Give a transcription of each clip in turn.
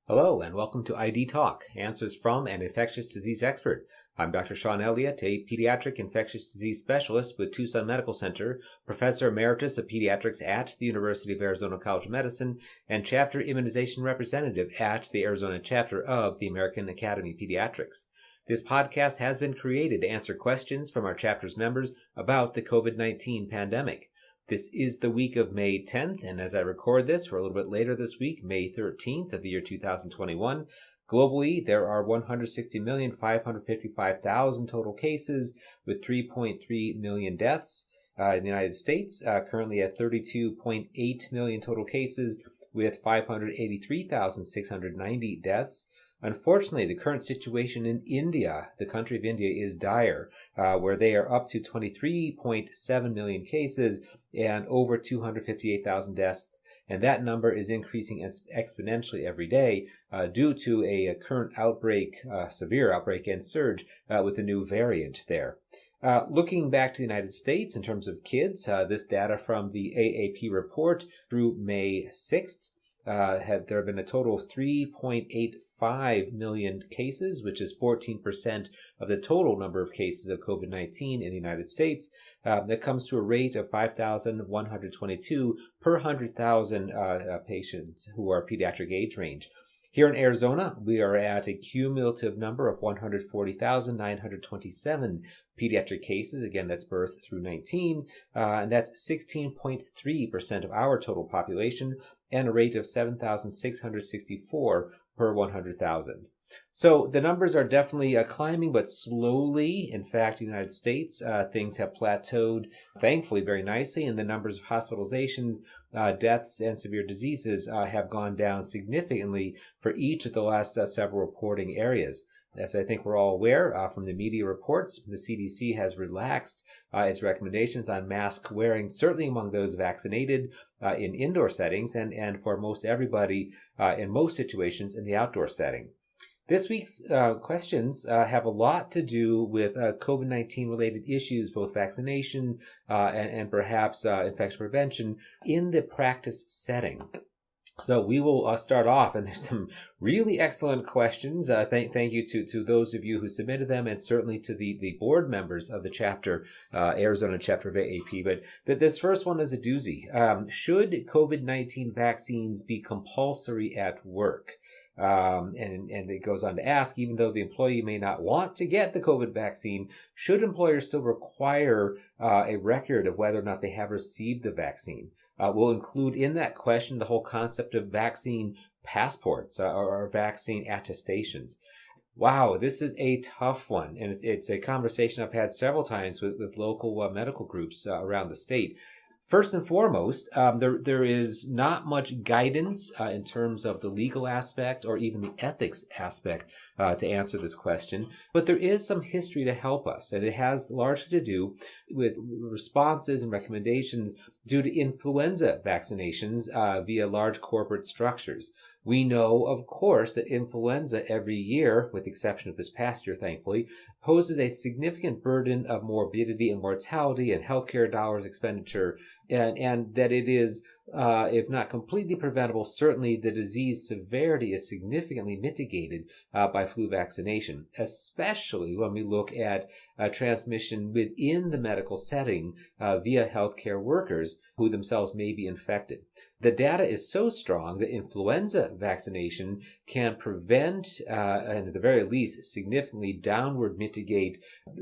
Hello, and welcome to ID Talk, answers from an infectious disease expert. I'm Dr. Sean Elliott, a pediatric infectious disease specialist with Tucson Medical Center, professor emeritus of pediatrics at the University of Arizona College of Medicine, and chapter immunization representative at the Arizona chapter of the American Academy of Pediatrics. This podcast has been created to answer questions from our chapter's members about the COVID-19 pandemic. This is the week of May 10th, and as I record this, we're a little bit later this week, May 13th of the year 2021. Globally, there are 160,555,000 total cases with 3.3 million deaths. In the United States, currently at 32.8 million total cases with 583,690 deaths. Unfortunately, the current situation in India, the country of India, is dire, where they are up to 23.7 million cases and over 258,000 deaths. And that number is increasing exponentially every day due to a current outbreak, severe outbreak and surge with a new variant there. Looking back to the United States in terms of kids, this data from the AAP report through May 6th, there have been a total of 3.85 million cases, which is 14% of the total number of cases of COVID-19 in the United States. That comes to a rate of 5,122 per 100,000 patients who are pediatric age range. Here in Arizona, we are at a cumulative number of 140,927 pediatric cases. Again, that's birth through 19, and that's 16.3% of our total population, and a rate of 7,664 per 100,000. So the numbers are definitely climbing, but slowly. In fact, in the United States, things have plateaued, thankfully, very nicely, and the numbers of hospitalizations, deaths, and severe diseases have gone down significantly for each of the last several reporting areas. As I think we're all aware from the media reports, the CDC has relaxed its recommendations on mask wearing, certainly among those vaccinated in indoor settings, and for most everybody in most situations in the outdoor setting. This week's questions have a lot to do with COVID-19 related issues, both vaccination and perhaps infection prevention in the practice setting. So we will start off, and there's some really excellent questions. Thank you to those of you who submitted them, and certainly to the board members of the chapter, Arizona chapter of AAP. But this first one is a doozy. Should COVID-19 vaccines be compulsory at work? And it goes on to ask, even though the employee may not want to get the COVID vaccine, should employers still require a record of whether or not they have received the vaccine? We'll include in that question the whole concept of vaccine passports or vaccine attestations. Wow, this is a tough one, and it's a conversation I've had several times with local medical groups around the state. First and foremost, there is not much guidance in terms of the legal aspect or even the ethics aspect to answer this question, but there is some history to help us, and it has largely to do with responses and recommendations due to influenza vaccinations via large corporate structures. We know, of course, that influenza every year, with the exception of this past year, thankfully, poses a significant burden of morbidity and mortality and healthcare dollars expenditure, and that it is, if not completely preventable, certainly the disease severity is significantly mitigated by flu vaccination, especially when we look at transmission within the medical setting via healthcare workers who themselves may be infected. The data is so strong that influenza vaccination can prevent, and at the very least, significantly downward mitigate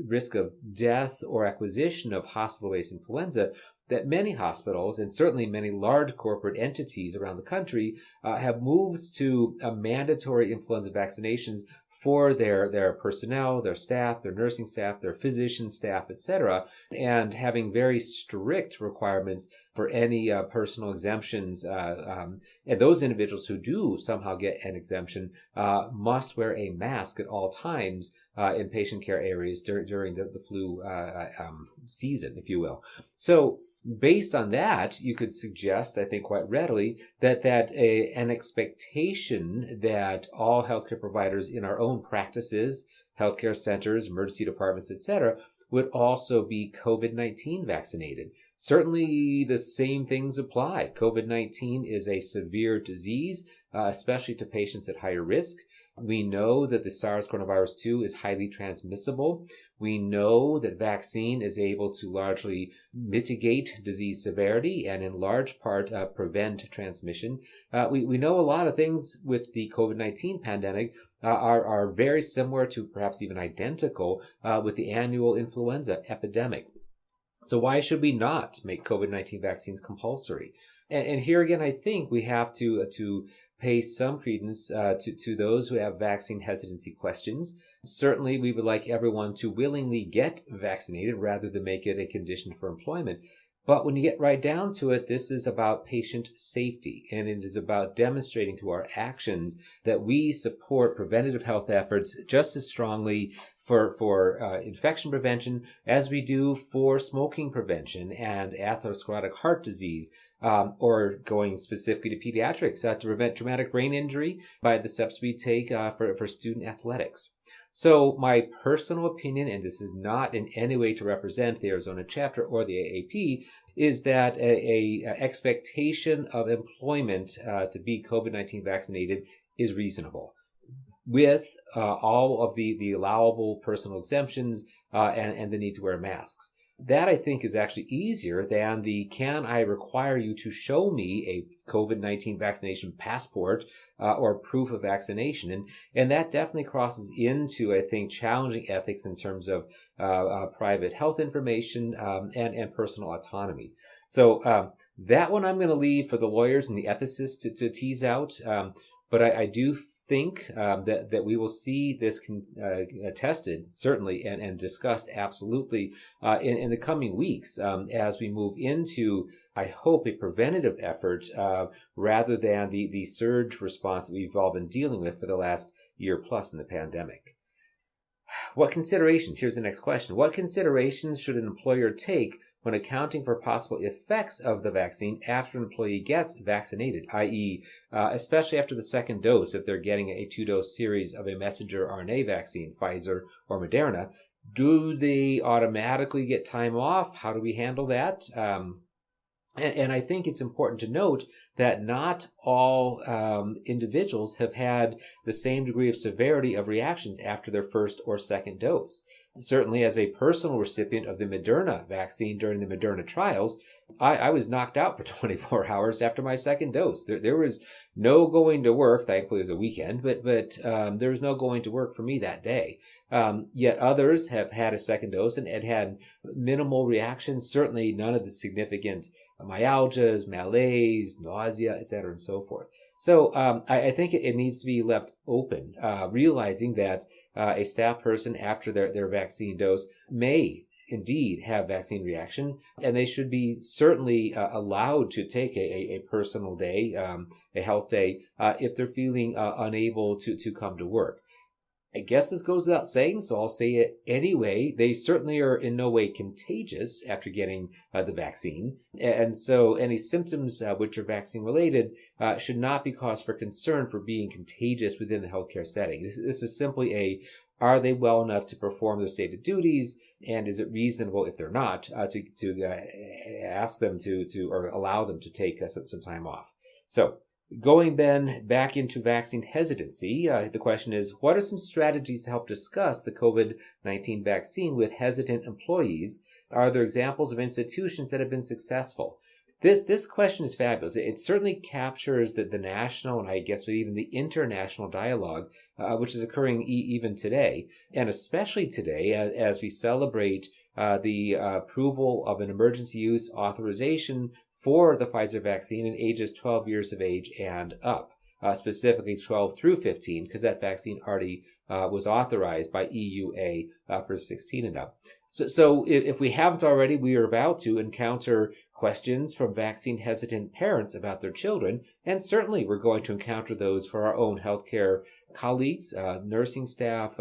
risk of death or acquisition of hospital-based influenza, that many hospitals and certainly many large corporate entities around the country have moved to mandatory influenza vaccinations for their personnel, their staff, their nursing staff, their physician staff, etc., and having very strict requirements for any personal exemptions. And those individuals who do somehow get an exemption must wear a mask at all times in patient care areas during the flu season, if you will. So based on that, you could suggest, I think quite readily, that an expectation that all healthcare providers in our own practices, healthcare centers, emergency departments, etc., would also be COVID-19 vaccinated. Certainly, the same things apply. COVID-19 is a severe disease, especially to patients at higher risk. We know that the SARS coronavirus 2 is highly transmissible. We know that vaccine is able to largely mitigate disease severity and in large part prevent transmission. We know a lot of things with the COVID-19 pandemic are very similar to perhaps even identical with the annual influenza epidemic. So why should we not make COVID-19 vaccines compulsory? And here again, I think we have to pay some credence to those who have vaccine hesitancy questions. Certainly, we would like everyone to willingly get vaccinated rather than make it a condition for employment. But when you get right down to it, this is about patient safety, and it is about demonstrating through our actions that we support preventative health efforts just as strongly for infection prevention as we do for smoking prevention and atherosclerotic heart disease, or going specifically to pediatrics to prevent traumatic brain injury by the steps we take for student athletics. So my personal opinion, and this is not in any way to represent the Arizona chapter or the AAP, is that a expectation of employment to be COVID-19 vaccinated is reasonable, with all of the allowable personal exemptions and the need to wear masks. That, I think, is actually easier than the can I require you to show me a COVID-19 vaccination passport or proof of vaccination. And that definitely crosses into, I think, challenging ethics in terms of private health information and personal autonomy. So that one I'm going to leave for the lawyers and the ethicists to tease out. But I do think that we will see this tested, certainly, and discussed absolutely in the coming weeks as we move into, I hope, a preventative effort rather than the surge response that we've all been dealing with for the last year plus in the pandemic. What considerations? Here's the next question. What considerations should an employer take when accounting for possible effects of the vaccine after an employee gets vaccinated, i.e., especially after the second dose, if they're getting a 2-dose series of a messenger RNA vaccine, Pfizer or Moderna? Do they automatically get time off? How do we handle that? And I think it's important to note that not all individuals have had the same degree of severity of reactions after their first or second dose. Certainly, as a personal recipient of the Moderna vaccine during the Moderna trials, I was knocked out for 24 hours after my second dose. There was no going to work. Thankfully, it was a weekend, but there was no going to work for me that day. Yet others have had a second dose and had minimal reactions, certainly none of the significant myalgias, malaise, nausea, etc., and so forth. So I think it needs to be left open, realizing that a staff person after their vaccine dose may indeed have vaccine reaction, and they should be certainly allowed to take a personal day, a health day, if they're feeling unable to come to work. I guess this goes without saying, so I'll say it anyway. They certainly are in no way contagious after getting the vaccine. And so any symptoms which are vaccine related should not be cause for concern for being contagious within the healthcare setting. This is simply are they well enough to perform their stated duties? And is it reasonable, if they're not, to ask them to or allow them to take some time off? So, going then back into vaccine hesitancy, the question is, what are some strategies to help discuss the COVID-19 vaccine with hesitant employees? Are there examples of institutions that have been successful? This question is fabulous. It certainly captures the national and I guess even the international dialogue, which is occurring even today, and especially today as we celebrate the approval of an emergency use authorization for the Pfizer vaccine in ages 12 years of age and up, specifically 12 through 15, because that vaccine already was authorized by EUA for 16 and up. So if we haven't already, we are about to encounter questions from vaccine-hesitant parents about their children, and certainly we're going to encounter those for our own healthcare colleagues, nursing staff,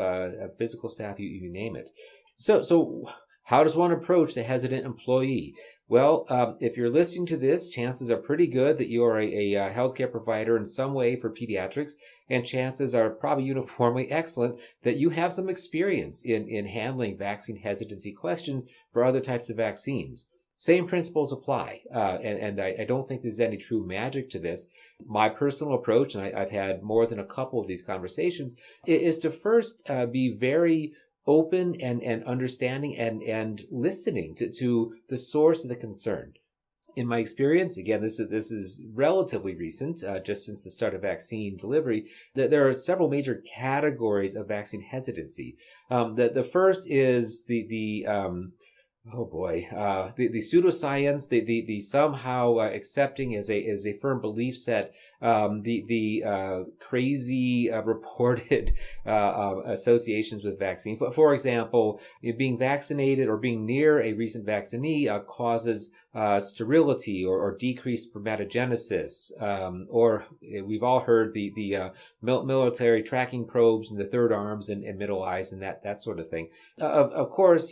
physical staff, you name it. So how does one approach the hesitant employee? Well, if you're listening to this, chances are pretty good that you are a healthcare provider in some way for pediatrics, and chances are probably uniformly excellent that you have some experience in handling vaccine hesitancy questions for other types of vaccines. Same principles apply. And I don't think there's any true magic to this. My personal approach, and I've had more than a couple of these conversations, is to first be very open and understanding and listening to the source of the concern. In my experience, again, this is relatively recent, just since the start of vaccine delivery, there are several major categories of vaccine hesitancy. The first is the pseudoscience, the somehow accepting as a firm belief set, the crazy reported associations with vaccine. For example, being vaccinated or being near a recent vaccinee causes sterility or decreased spermatogenesis, or we've all heard the military tracking probes in the third arms and middle eyes and that sort of thing. Of course,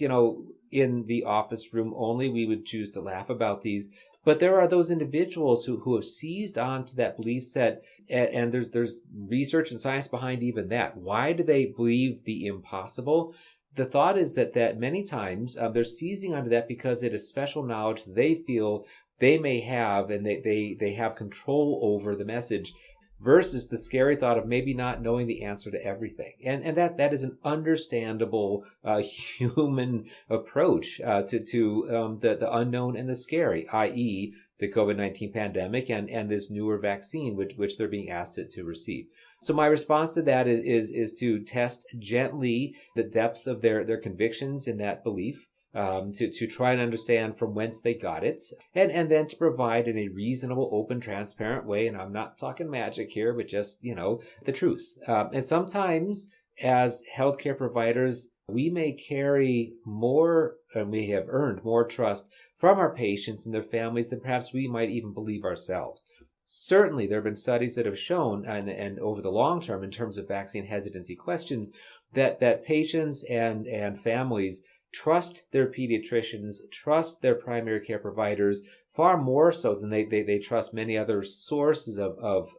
in the office room only, we would choose to laugh about these. But there are those individuals who have seized on to that belief set, and there's research and science behind even that. Why do they believe the impossible? The thought is that many times they're seizing onto that because it is special knowledge they feel they may have, and they have control over the message, versus the scary thought of maybe not knowing the answer to everything. And that is an understandable human approach to the unknown and the scary, i.e. the COVID-19 pandemic and this newer vaccine which they're being asked to receive. So my response to that is to test gently the depth of their convictions in that belief. To try and understand from whence they got it, and then to provide in a reasonable, open, transparent way, and I'm not talking magic here, but just, the truth. And sometimes, as healthcare providers, we may carry more, and we have earned more trust from our patients and their families than perhaps we might even believe ourselves. Certainly, there have been studies that have shown, and over the long term, in terms of vaccine hesitancy questions, that patients and families trust their pediatricians, trust their primary care providers far more so than they trust many other sources of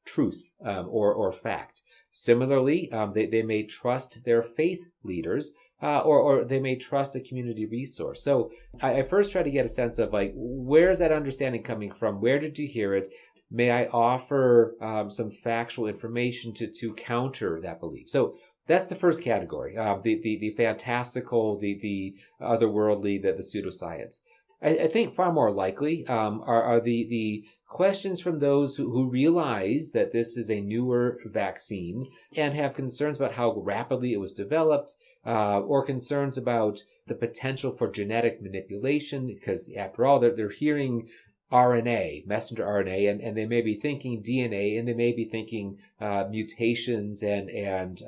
truth or fact. Similarly, they may trust their faith leaders or they may trust a community resource. So I first try to get a sense of where's that understanding coming from? Where did you hear it? May I offer some factual information to counter that belief? So that's the first category, the fantastical, the otherworldly, the pseudoscience. I think far more likely are the questions from those who realize that this is a newer vaccine and have concerns about how rapidly it was developed, or concerns about the potential for genetic manipulation, because after all, they're hearing RNA, messenger RNA, and they may be thinking DNA, and they may be thinking mutations and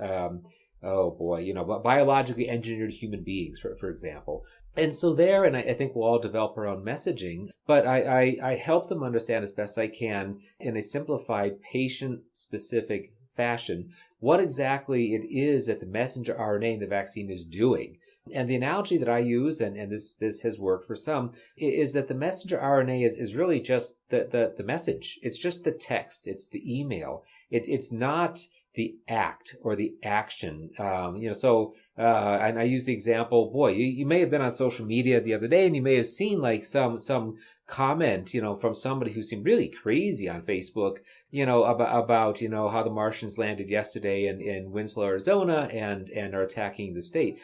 biologically engineered human beings, for example. And so and I think we'll all develop our own messaging, but I help them understand as best I can in a simplified, patient-specific fashion what exactly it is that the messenger RNA in the vaccine is doing. And the analogy that I use, and this has worked for some, is that the messenger RNA is really just the message. It's just the text. It's the email. It's not the act or the action. And I use the example, you may have been on social media the other day and you may have seen some comment, from somebody who seemed really crazy on Facebook, about how the Martians landed yesterday in Winslow, Arizona and are attacking the state.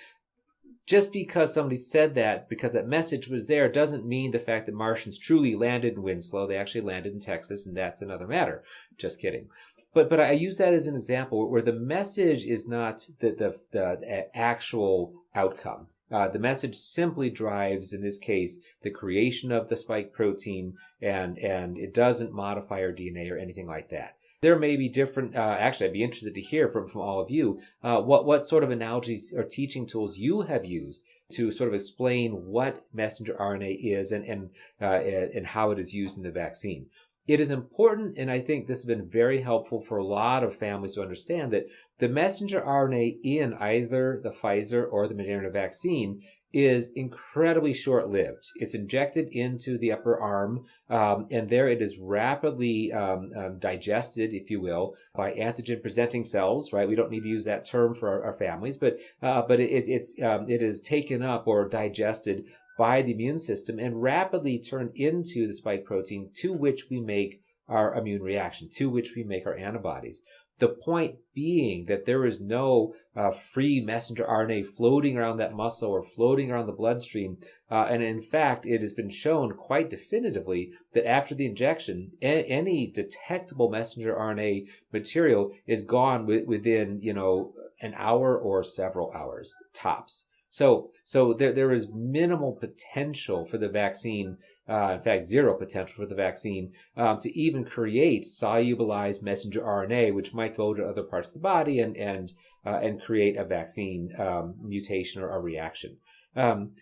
Just because somebody said that, because that message was there, doesn't mean the fact that Martians truly landed in Winslow. They actually landed in Texas, and that's another matter. Just kidding. But I use that as an example where the message is not the actual outcome. The message simply drives, in this case, the creation of the spike protein, and it doesn't modify our DNA or anything like that. There may be different, actually I'd be interested to hear from all of you, what sort of analogies or teaching tools you have used to sort of explain what messenger RNA is and how it is used in the vaccine. It is important, and I think this has been very helpful for a lot of families to understand, that the messenger RNA in either the Pfizer or the Maternal vaccine is incredibly short-lived. It's injected into the upper arm, and there it is rapidly digested, if you will, by antigen-presenting cells. Right? We don't need to use that term for our families, but it is taken up or digested by the immune system and rapidly turn into the spike protein to which we make our immune reaction, to which we make our antibodies. The point being that there is no free messenger RNA floating around that muscle or floating around the bloodstream. And in fact, it has been shown quite definitively that after the injection, any detectable messenger RNA material is gone within, an hour or several hours tops. So there is minimal potential for the vaccine, in fact, zero potential for the vaccine to even create solubilized messenger RNA, which might go to other parts of the body and create a vaccine mutation or a reaction.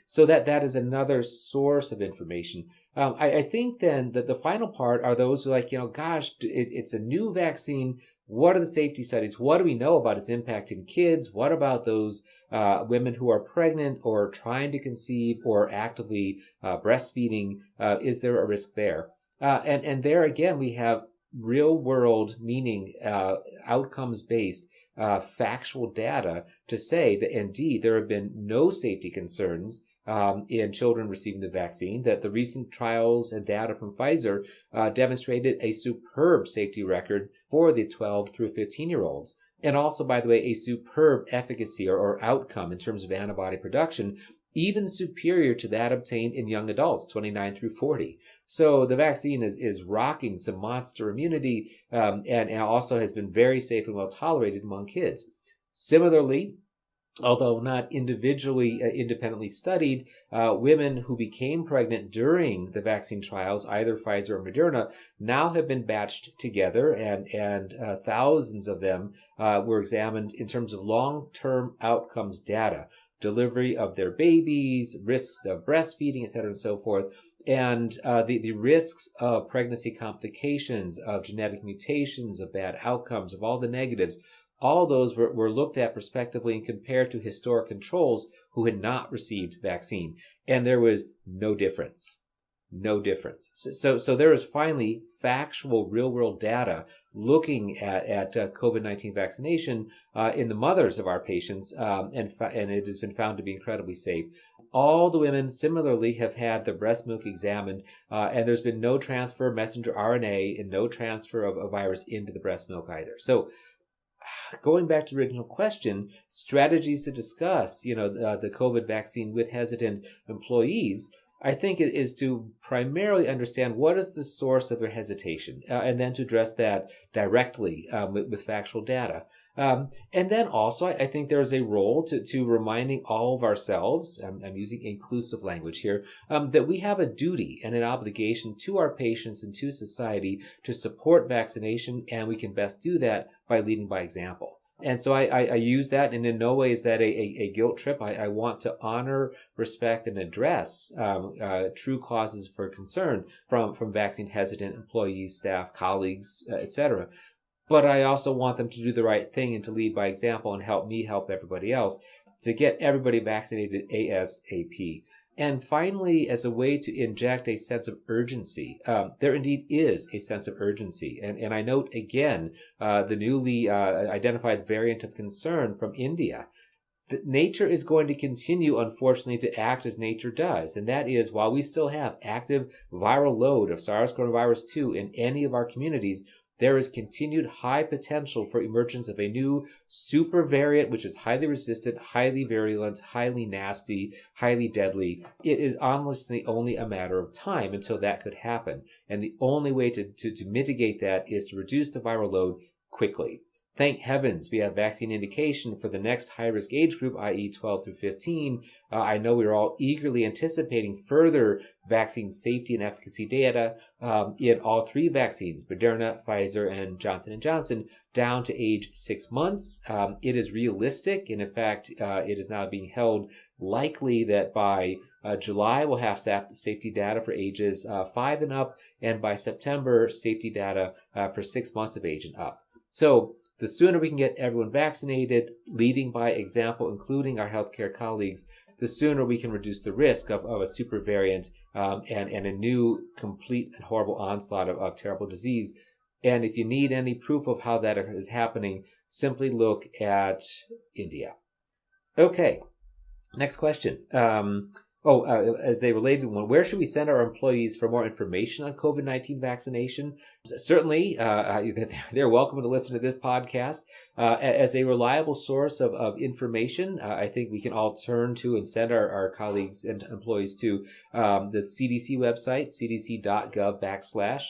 So that is another source of information. I think then that the final part are those who are like, gosh, it's a new vaccine. What are the safety studies? What do we know about its impact in kids? What about those women who are pregnant or trying to conceive or actively breastfeeding? Is there a risk there? And there again, we have real world, meaning outcomes-based factual data to say that indeed there have been no safety concerns in children receiving the vaccine, that the recent trials and data from Pfizer demonstrated a superb safety record for the 12 through 15-year-olds. And also, by the way, a superb efficacy or outcome in terms of antibody production, even superior to that obtained in young adults, 29 through 40. So the vaccine is rocking some monster immunity and also has been very safe and well tolerated among kids. Similarly, although not independently studied, women who became pregnant during the vaccine trials, either Pfizer or Moderna, now have been batched together, and thousands of them were examined in terms of long-term outcomes data, delivery of their babies, risks of breastfeeding, et cetera, and so forth, and the risks of pregnancy complications, of genetic mutations, of bad outcomes, of all the negatives. All those were looked at prospectively and compared to historic controls who had not received vaccine. And there was no difference. No difference. So there is finally factual real-world data looking at COVID-19 vaccination in the mothers of our patients, and it has been found to be incredibly safe. All the women similarly have had their breast milk examined, and there's been no transfer of messenger RNA and no transfer of a virus into the breast milk either. So going back to the original question, strategies to discuss, the COVID vaccine with hesitant employees, I think it is to primarily understand what is the source of their hesitation, and then to address that directly with factual data. And then also, I think there's a role to reminding all of ourselves, I'm using inclusive language here, that we have a duty and an obligation to our patients and to society to support vaccination, and we can best do that by leading by example. And so I use that, and in no way is that a guilt trip. I want to honor, respect, and address true causes for concern from vaccine hesitant employees, staff, colleagues, etc. But I also want them to do the right thing and to lead by example and help me help everybody else to get everybody vaccinated ASAP. And finally, as a way to inject a sense of urgency, there indeed is a sense of urgency. And I note again the newly identified variant of concern from India. That nature is going to continue, unfortunately, to act as nature does. And that is, while we still have active viral load of SARS-CoV-2 in any of our communities, there is continued high potential for emergence of a new super variant, which is highly resistant, highly virulent, highly nasty, highly deadly. It is honestly only a matter of time until that could happen. And the only way to mitigate that is to reduce the viral load quickly. Thank heavens we have vaccine indication for the next high-risk age group, i.e. 12 through 15. I know we're all eagerly anticipating further vaccine safety and efficacy data in all three vaccines, Moderna, Pfizer, and Johnson & Johnson, down to age 6 months. It is realistic, and in fact, it is now being held likely that by July we'll have safety data for ages 5 and up, and by September, safety data for 6 months of age and up. So the sooner we can get everyone vaccinated, leading by example, including our healthcare colleagues, the sooner we can reduce the risk of a super variant and a new complete and horrible onslaught of terrible disease. And if you need any proof of how that is happening, simply look at India. Okay, next question. As a related one, where should we send our employees for more information on COVID-19 vaccination? Certainly, they're welcome to listen to this podcast. As a reliable source of information, I think we can all turn to and send our colleagues and employees to the CDC website, cdc.gov/.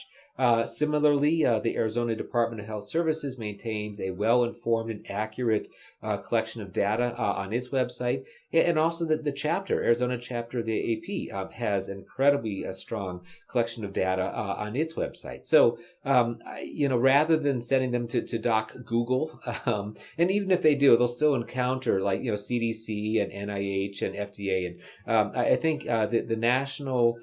Similarly, the Arizona Department of Health Services maintains a well-informed and accurate collection of data on its website. And also the chapter, Arizona chapter of the AAP, has an incredibly strong collection of data on its website. So, rather than sending them to Doc Google, and even if they do, they'll still encounter CDC and NIH and FDA. And I think the national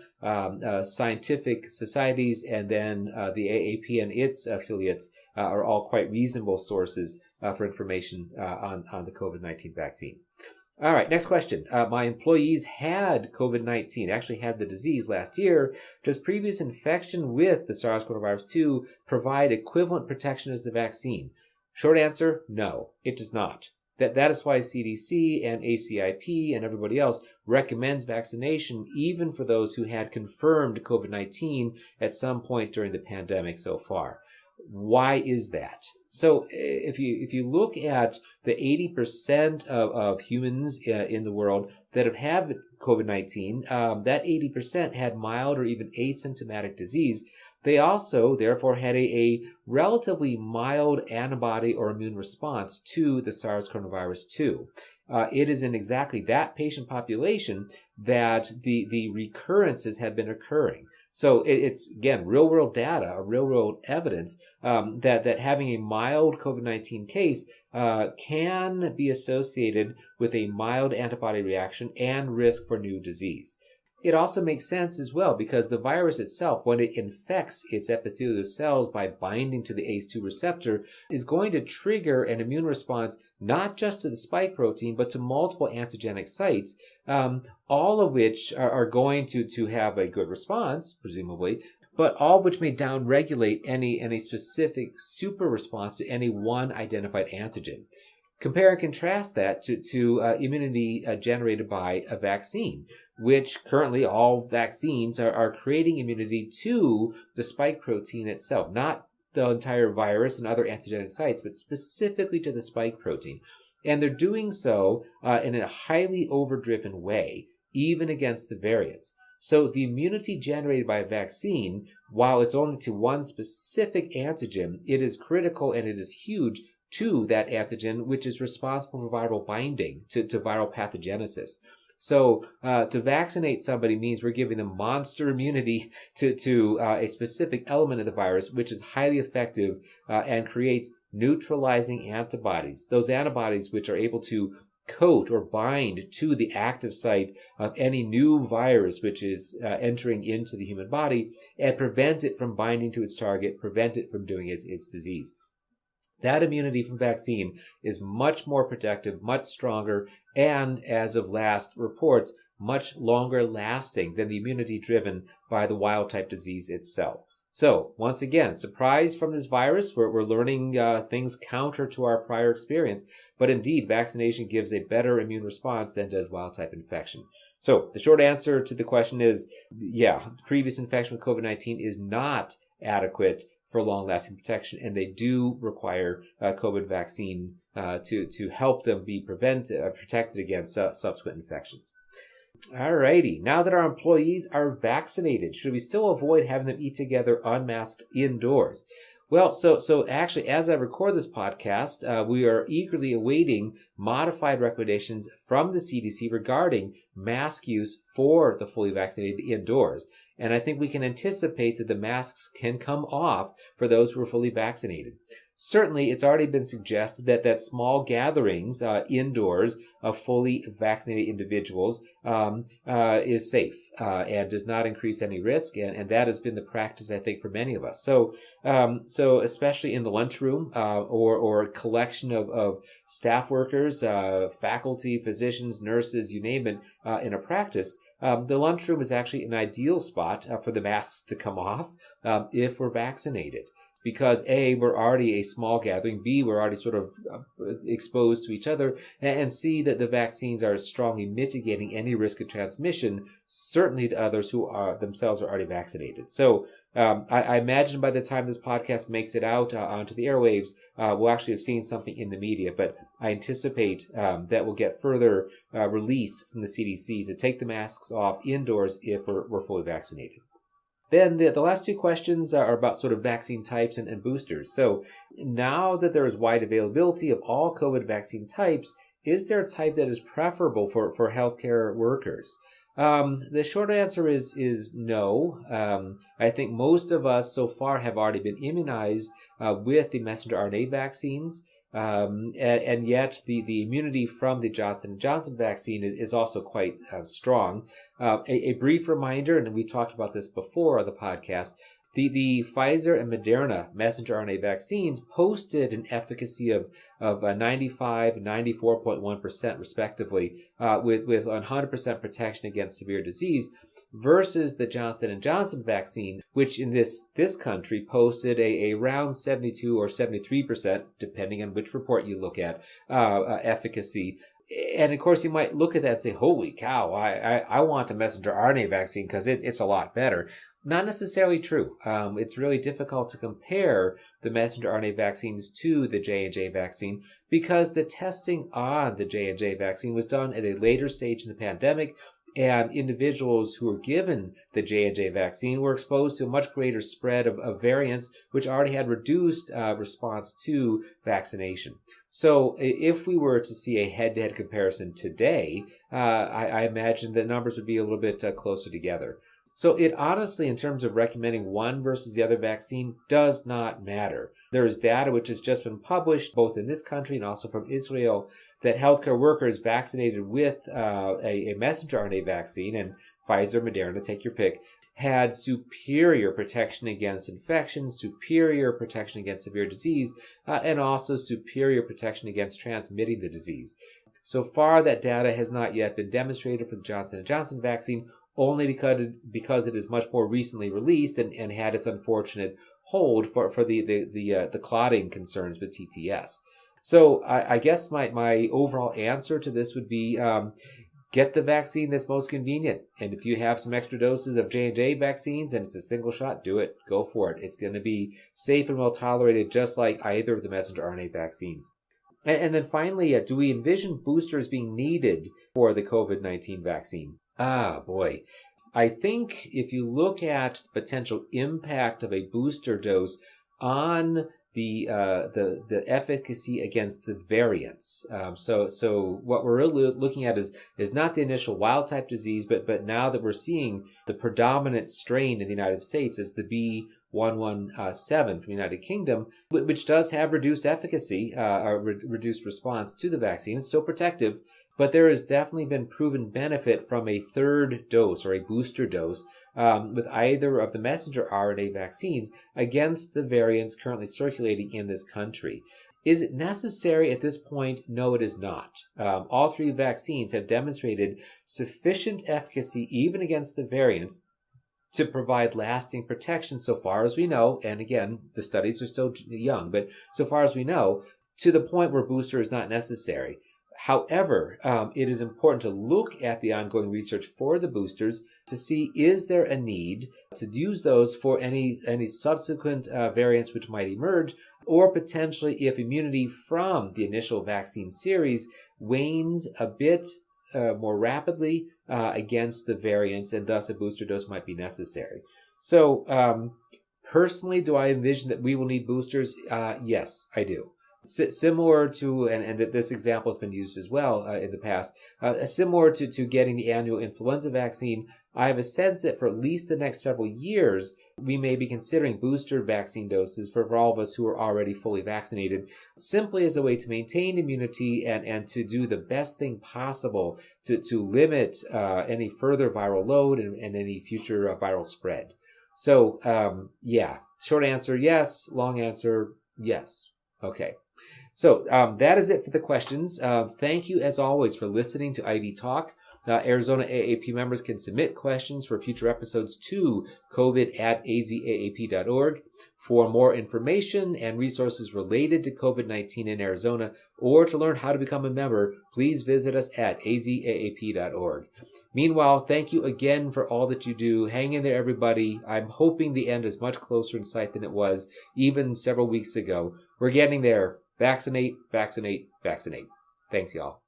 scientific societies and then the AAP and its affiliates are all quite reasonable sources for information on the COVID-19 vaccine. All right, next question. My employees had COVID-19, actually had the disease last year. Does previous infection with the SARS-CoV-2 provide equivalent protection as the vaccine? Short answer, no, it does not. That is why CDC and ACIP and everybody else recommends vaccination even for those who had confirmed COVID-19 at some point during the pandemic so far. Why is that? So if you look at the 80% of humans in the world that have had COVID-19, that 80% had mild or even asymptomatic disease. They also, therefore, had a relatively mild antibody or immune response to the SARS-CoV-2. It is in exactly that patient population that the recurrences have been occurring. So it's, again, real-world data, real-world evidence that having a mild COVID-19 case can be associated with a mild antibody reaction and risk for new disease. It also makes sense as well because the virus itself, when it infects its epithelial cells by binding to the ACE2 receptor, is going to trigger an immune response not just to the spike protein, but to multiple antigenic sites, all of which are going to have a good response, presumably, but all of which may downregulate any specific super response to any one identified antigen. Compare and contrast that to immunity generated by a vaccine, which currently all vaccines are creating immunity to the spike protein itself, not the entire virus and other antigenic sites, but specifically to the spike protein. And they're doing so in a highly overdriven way, even against the variants. So the immunity generated by a vaccine, while it's only to one specific antigen, it is critical and it is huge to that antigen, which is responsible for viral binding to viral pathogenesis. So to vaccinate somebody means we're giving them monster immunity to a specific element of the virus, which is highly effective and creates neutralizing antibodies. Those antibodies which are able to coat or bind to the active site of any new virus which is entering into the human body and prevent it from binding to its target, prevent it from doing its disease. That immunity from vaccine is much more protective, much stronger, and as of last reports, much longer lasting than the immunity driven by the wild type disease itself. So, once again, surprise from this virus, we're learning things counter to our prior experience, but indeed, vaccination gives a better immune response than does wild type infection. So, the short answer to the question is, previous infection with COVID-19 is not adequate for long-lasting protection, and they do require COVID vaccine to help them be protected against subsequent infections. Alrighty, now that our employees are vaccinated, should we still avoid having them eat together unmasked indoors? Well, so actually, as I record this podcast, we are eagerly awaiting modified recommendations from the CDC regarding mask use for the fully vaccinated indoors. And I think we can anticipate that the masks can come off for those who are fully vaccinated. Certainly, it's already been suggested that small gatherings indoors of fully vaccinated individuals is safe and does not increase any risk, and that has been the practice, I think, for many of us. So especially in the lunchroom or a collection of staff workers, faculty, physicians, nurses, you name it, in a practice, the lunchroom is actually an ideal spot for the masks to come off if we're vaccinated. because A, we're already a small gathering, B, we're already sort of exposed to each other, and C, that the vaccines are strongly mitigating any risk of transmission, certainly to others who are themselves are already vaccinated. So I imagine by the time this podcast makes it out onto the airwaves, we'll actually have seen something in the media, but I anticipate that we'll get further release from the CDC to take the masks off indoors if we're fully vaccinated. Then the last two questions are about sort of vaccine types and boosters. So now that there is wide availability of all COVID vaccine types, is there a type that is preferable for healthcare workers? The short answer is no. I think most of us so far have already been immunized with the messenger RNA vaccines. And yet the immunity from the Johnson & Johnson vaccine is also quite strong. A brief reminder, and we've talked about this before on the podcast, the Pfizer and Moderna messenger RNA vaccines posted an efficacy of 95 and 94.1% respectively, with 100% protection against severe disease, versus the Johnson & Johnson vaccine, which in this country posted a around 72 or 73%, depending on which report you look at, efficacy. And of course, you might look at that and say, holy cow, I want a messenger RNA vaccine because it's a lot better. Not necessarily true. It's really difficult to compare the messenger RNA vaccines to the J&J vaccine because the testing on the J&J vaccine was done at a later stage in the pandemic, and individuals who were given the J&J vaccine were exposed to a much greater spread of variants, which already had reduced response to vaccination. So if we were to see a head-to-head comparison today, I imagine the numbers would be a little bit closer together. So it honestly, in terms of recommending one versus the other vaccine, does not matter. There is data which has just been published, both in this country and also from Israel, that healthcare workers vaccinated with a messenger RNA vaccine, and Pfizer, Moderna, take your pick, had superior protection against infection, superior protection against severe disease, and also superior protection against transmitting the disease. So far, that data has not yet been demonstrated for the Johnson & Johnson vaccine, only because it is much more recently released and had its unfortunate hold for the clotting concerns with TTS. So I guess my overall answer to this would be get the vaccine that's most convenient. And if you have some extra doses of J&J vaccines and it's a single shot, do it. Go for it. It's going to be safe and well tolerated, just like either of the messenger RNA vaccines. And then finally, do we envision boosters being needed for the COVID-19 vaccine? Boy. I think if you look at the potential impact of a booster dose on the efficacy against the variants. So what we're really looking at is not the initial wild type disease, but now that we're seeing the predominant strain in the United States is the B.1.1.7 from the United Kingdom, which does have reduced efficacy, reduced response to the vaccine. It's still protective, but there has definitely been proven benefit from a third dose or a booster dose with either of the messenger RNA vaccines against the variants currently circulating in this country. Is it necessary at this point? No, it is not. All three vaccines have demonstrated sufficient efficacy even against the variants to provide lasting protection so far as we know, and again, the studies are still young, but so far as we know, to the point where booster is not necessary. However, it is important to look at the ongoing research for the boosters to see, is there a need to use those for any subsequent variants which might emerge, or potentially if immunity from the initial vaccine series wanes a bit more rapidly against the variants, and thus a booster dose might be necessary. So personally, do I envision that we will need boosters? Yes, I do. Similar to, and that this example has been used as well in the past, similar to getting the annual influenza vaccine, I have a sense that for at least the next several years, we may be considering booster vaccine doses for all of us who are already fully vaccinated, simply as a way to maintain immunity and to do the best thing possible to limit any further viral load and any future viral spread. So, short answer, yes. Long answer, yes. Okay. So that is it for the questions. Thank you, as always, for listening to ID Talk. Arizona AAP members can submit questions for future episodes to covid@azaap.org. For more information and resources related to COVID-19 in Arizona, or to learn how to become a member, please visit us at AzAAP.org. Meanwhile, thank you again for all that you do. Hang in there, everybody. I'm hoping the end is much closer in sight than it was even several weeks ago. We're getting there. Vaccinate, vaccinate, vaccinate. Thanks, y'all.